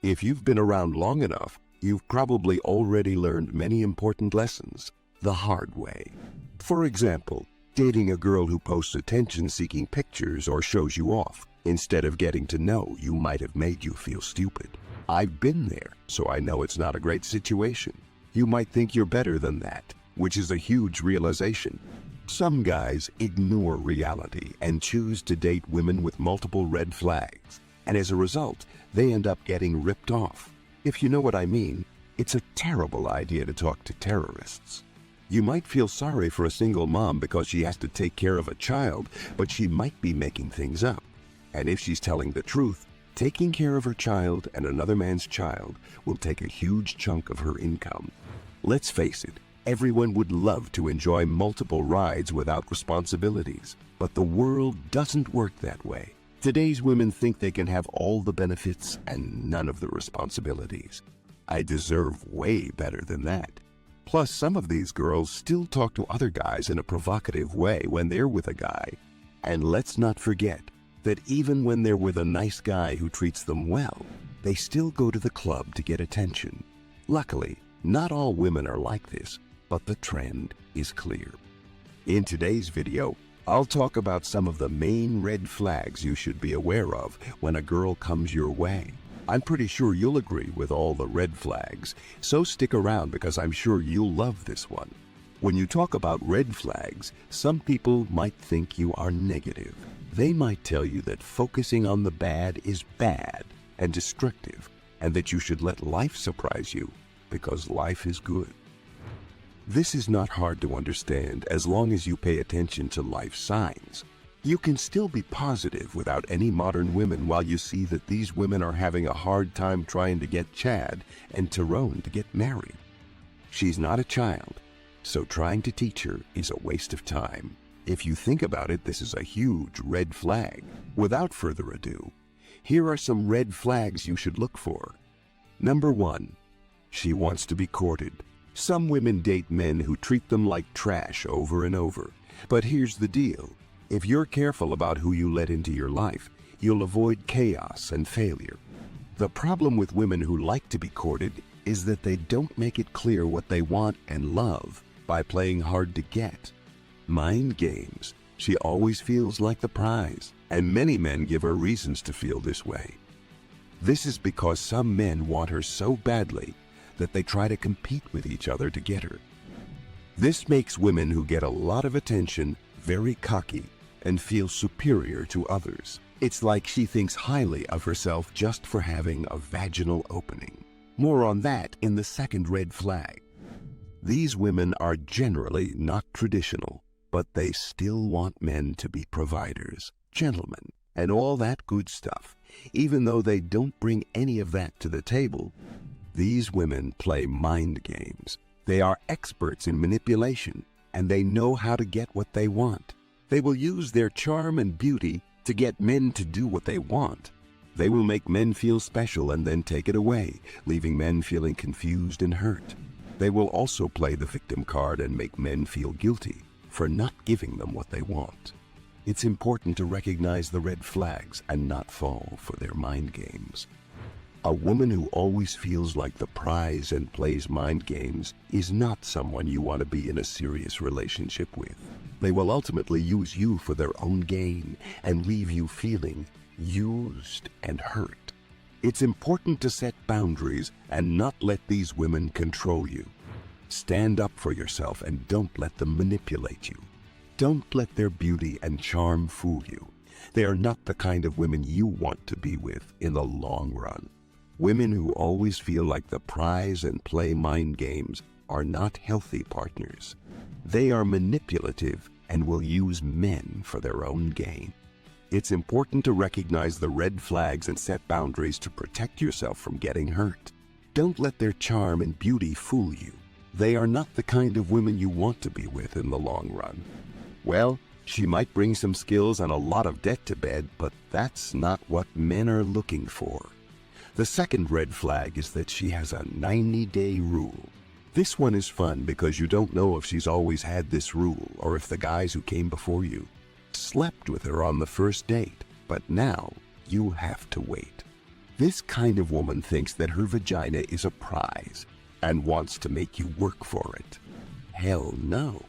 If you've been around long enough, you've probably already learned many important lessons the hard way. For example, dating a girl who posts attention-seeking pictures or shows you off instead of getting to know you might have made you feel stupid. I've been there, so I know it's not a great situation. You might think you're better than that, which is a huge realization. Some guys ignore reality and choose to date women with multiple red flags, and as a result, they end up getting ripped off. If you know what I mean, it's a terrible idea to talk to terrorists. You might feel sorry for a single mom because she has to take care of a child, but she might be making things up. And if she's telling the truth, taking care of her child and another man's child will take a huge chunk of her income. Let's face it, everyone would love to enjoy multiple rides without responsibilities, but the world doesn't work that way. Today's women think they can have all the benefits and none of the responsibilities. I deserve way better than that. Plus, some of these girls still talk to other guys in a provocative way when they're with a guy. And let's not forget that even when they're with a nice guy who treats them well, they still go to the club to get attention. Luckily, not all women are like this, but the trend is clear. In today's video, I'll talk about some of the main red flags you should be aware of when a girl comes your way. I'm pretty sure you'll agree with all the red flags, so stick around because I'm sure you'll love this one. When you talk about red flags, some people might think you are negative. They might tell you that focusing on the bad is bad and destructive, and that you should let life surprise you because life is good. This is not hard to understand as long as you pay attention to life signs. You can still be positive without any modern women while you see that these women are having a hard time trying to get Chad and Tyrone to get married. She's not a child, so trying to teach her is a waste of time. If you think about it, this is a huge red flag. Without further ado, here are some red flags you should look for. Number 1, she wants to be courted. Some women date men who treat them like trash over and over. But here's the deal. If you're careful about who you let into your life, you'll avoid chaos and failure. The problem with women who like to be courted is that they don't make it clear what they want and love by playing hard to get. Mind games. She always feels like the prize, and many men give her reasons to feel this way. This is because some men want her so badly that they try to compete with each other to get her. This makes women who get a lot of attention very cocky and feel superior to others. It's like she thinks highly of herself just for having a vaginal opening. More on that in the second red flag. These women are generally not traditional, but they still want men to be providers, gentlemen, and all that good stuff. Even though they don't bring any of that to the table, these women play mind games. They are experts in manipulation, and they know how to get what they want. They will use their charm and beauty to get men to do what they want. They will make men feel special and then take it away, leaving men feeling confused and hurt. They will also play the victim card and make men feel guilty for not giving them what they want. It's important to recognize the red flags and not fall for their mind games. A woman who always feels like the prize and plays mind games is not someone you want to be in a serious relationship with. They will ultimately use you for their own gain and leave you feeling used and hurt. It's important to set boundaries and not let these women control you. Stand up for yourself and don't let them manipulate you. Don't let their beauty and charm fool you. They are not the kind of women you want to be with in the long run. Women who always feel like the prize and play mind games are not healthy partners. They are manipulative and will use men for their own gain. It's important to recognize the red flags and set boundaries to protect yourself from getting hurt. Don't let their charm and beauty fool you. They are not the kind of women you want to be with in the long run. Well, she might bring some skills and a lot of debt to bed, but that's not what men are looking for. The second red flag is that she has a 90-day rule. This one is fun because you don't know if she's always had this rule or if the guys who came before you slept with her on the first date, but now you have to wait. This kind of woman thinks that her vagina is a prize and wants to make you work for it. Hell no.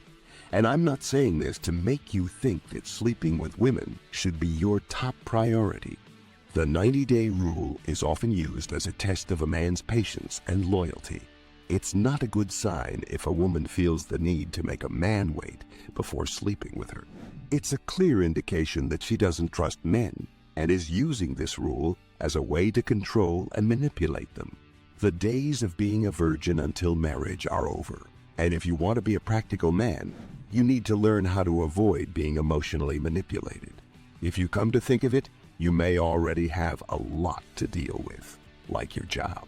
And I'm not saying this to make you think that sleeping with women should be your top priority. The 90-day rule is often used as a test of a man's patience and loyalty. It's not a good sign if a woman feels the need to make a man wait before sleeping with her. It's a clear indication that she doesn't trust men and is using this rule as a way to control and manipulate them. The days of being a virgin until marriage are over. And if you want to be a practical man, you need to learn how to avoid being emotionally manipulated. If you come to think of it, you may already have a lot to deal with, like your job,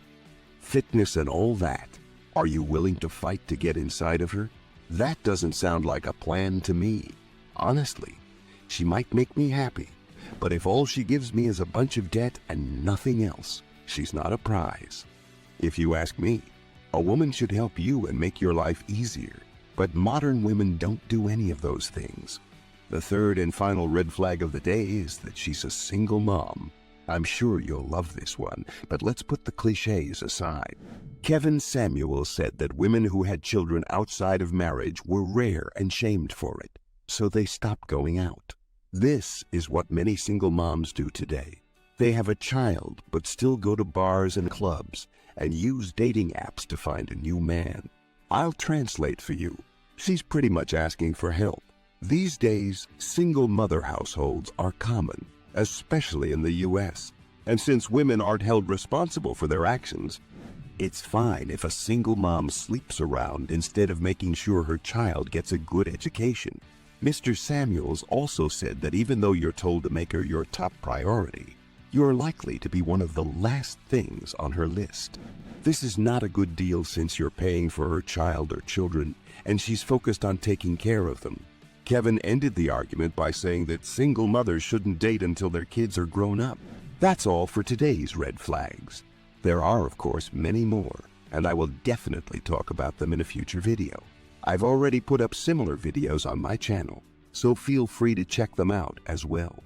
fitness, and all that. Are you willing to fight to get inside of her? That doesn't sound like a plan to me. Honestly, she might make me happy, but if all she gives me is a bunch of debt and nothing else, she's not a prize. If you ask me, a woman should help you and make your life easier, but modern women don't do any of those things. The third and final red flag of the day is that she's a single mom. I'm sure you'll love this one, but let's put the cliches aside. Kevin Samuel said that women who had children outside of marriage were rare and shamed for it, so they stopped going out. This is what many single moms do today. They have a child but still go to bars and clubs and use dating apps to find a new man. I'll translate for you. She's pretty much asking for help. These days, single mother households are common, especially in the US. And since women aren't held responsible for their actions, it's fine if a single mom sleeps around instead of making sure her child gets a good education. Mr. Samuels also said that even though you're told to make her your top priority, you're likely to be one of the last things on her list. This is not a good deal since you're paying for her child or children, and she's focused on taking care of them. Kevin ended the argument by saying that single mothers shouldn't date until their kids are grown up. That's all for today's red flags. There are, of course, many more, and I will definitely talk about them in a future video. I've already put up similar videos on my channel, so feel free to check them out as well.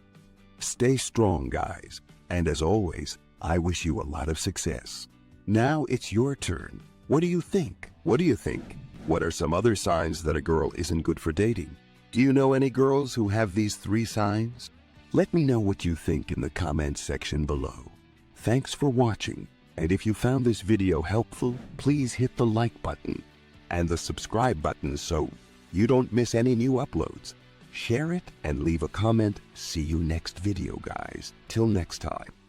Stay strong, guys, and as always, I wish you a lot of success. Now it's your turn. What do you think? What do you think? What are some other signs that a girl isn't good for dating? Do you know any girls who have these 3 signs? Let me know what you think in the comments section below. Thanks for watching, and if you found this video helpful, please hit the like button and the subscribe button so you don't miss any new uploads. Share it and leave a comment. See you next video, guys. Till next time.